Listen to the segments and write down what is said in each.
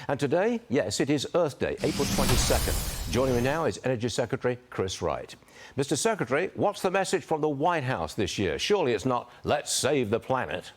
And today, yes, it is Earth Day, April 22nd. Joining me now is Energy Secretary Chris Wright. Mr. Secretary, what's the message from the White House this year? Surely it's not, let's save the planet.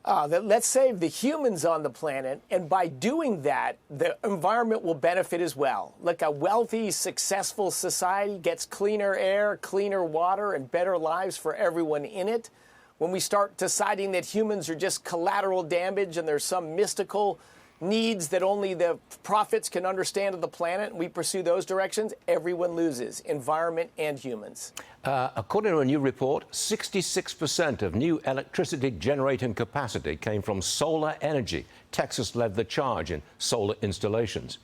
Let's save the humans on the planet, and by doing that, the environment will benefit as well. Look, a wealthy, successful society gets cleaner air, cleaner water, and better lives for everyone in it. When we start deciding that humans are just collateral damage and there's some mystical needs that only the prophets can understand of the planet, and we pursue those directions, everyone loses, environment and humans. According to a new report, 66% of new electricity generating capacity came from solar energy. Texas led the charge in solar installations.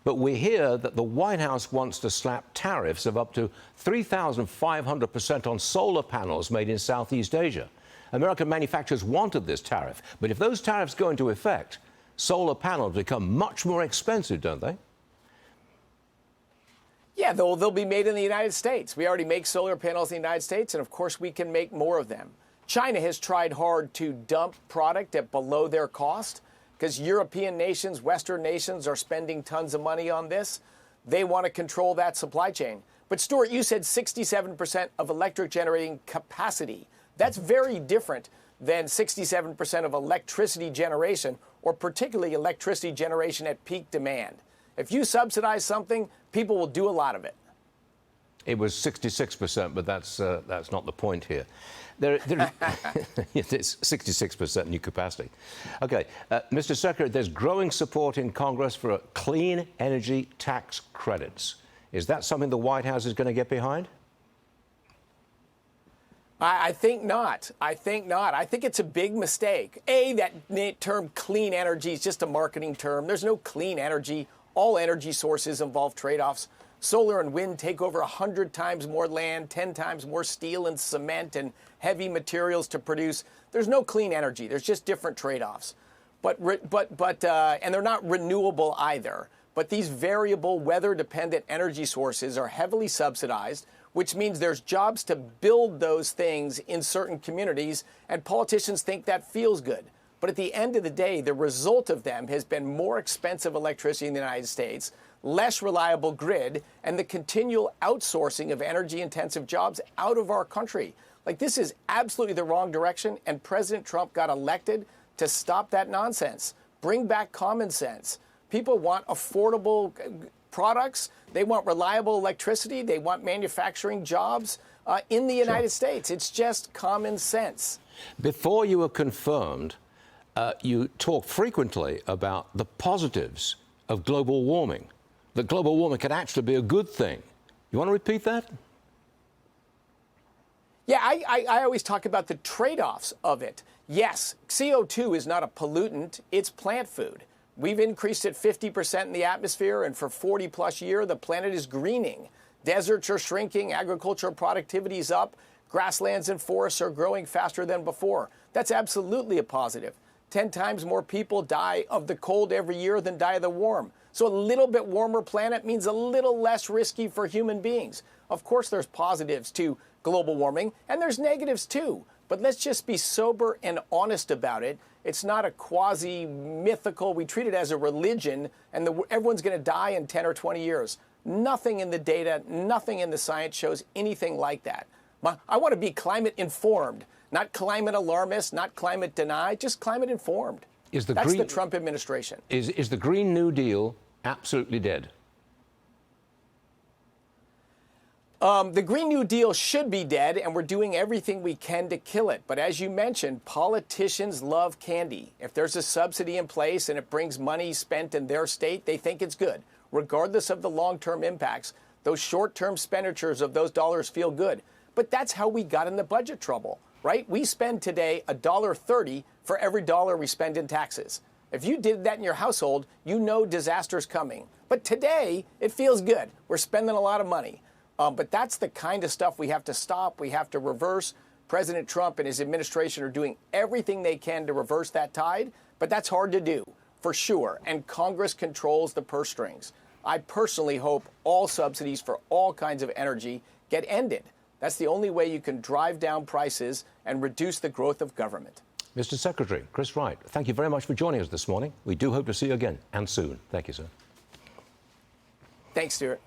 But we hear that the White House wants to slap tariffs of up to 3,500% on solar panels made in Southeast Asia. American manufacturers wanted this tariff, but if those tariffs go into effect, solar panels become much more expensive, don't they? Yeah, they'll be made in the United States. We already make solar panels in the United States, and of course we can make more of them. China has tried hard to dump product at below their cost because European nations, Western nations are spending tons of money on this. They want to control that supply chain. But Stuart, you said 67% of electric generating capacity. That's very different than 67% of electricity generation, or particularly electricity generation at peak demand. If you subsidize something, people will do a lot of it. It was 66%, but that's not the point here. It's 66% new capacity. Okay, Mr. Secretary, there's growing support in Congress for clean energy tax credits. Is that something the White House is going to get behind? I think not. I think it's a big mistake. That term clean energy is just a marketing term. There's no clean energy. All energy sources involve trade-offs. Solar and wind take over 100 times more land, 10 times more steel and cement and heavy materials to produce. There's no clean energy. There's just different trade-offs. And they're not renewable either. But these variable weather-dependent energy sources are heavily subsidized, which means there's jobs to build those things in certain communities, and politicians think that feels good. But at the end of the day, the result of them has been more expensive electricity in the United States, less reliable grid, and the continual outsourcing of energy-intensive jobs out of our country. Like, this is absolutely the wrong direction, and President Trump got elected to stop that nonsense, bring back common sense. People want affordable products. They want reliable electricity. They want manufacturing jobs in the United States. It's just common sense. Before you were confirmed, you talked frequently about the positives of global warming, that global warming can actually be a good thing. You want to repeat that? Yeah, I always talk about the trade-offs of it. Yes, CO2 is not a pollutant. It's plant food. We've increased it 50% in the atmosphere, and for 40-plus years, the planet is greening. Deserts are shrinking, agricultural productivity is up, grasslands and forests are growing faster than before. That's absolutely a positive. 10 times more people die of the cold every year than die of the warm. So a little bit warmer planet means a little less risky for human beings. Of course, there's positives to global warming, and there's negatives too. But let's just be sober and honest about it. It's not a quasi-mythical, we treat it as a religion, and everyone's going to die in 10 or 20 years. Nothing in the data, nothing in the science shows anything like that. I want to be climate informed, not climate alarmist, not climate deny, just climate informed. That's the Trump administration. Is the Green New Deal absolutely dead? The Green New Deal should be dead, and we're doing everything we can to kill it. But as you mentioned, politicians love candy. If there's a subsidy in place and it brings money spent in their state, they think it's good. Regardless of the long-term impacts, those short-term expenditures of those dollars feel good. But that's how we got in the budget trouble, right? We spend today $1.30 for every dollar we spend in taxes. If you did that in your household, you know disaster's coming. But today, it feels good. We're spending a lot of money. But that's the kind of stuff we have to stop. We have to reverse. President Trump and his administration are doing everything they can to reverse that tide. But that's hard to do, for sure. And Congress controls the purse strings. I personally hope all subsidies for all kinds of energy get ended. That's the only way you can drive down prices and reduce the growth of government. Mr. Secretary Chris Wright, thank you very much for joining us this morning. We do hope to see you again, and soon. Thank you, sir. Thanks, Stuart.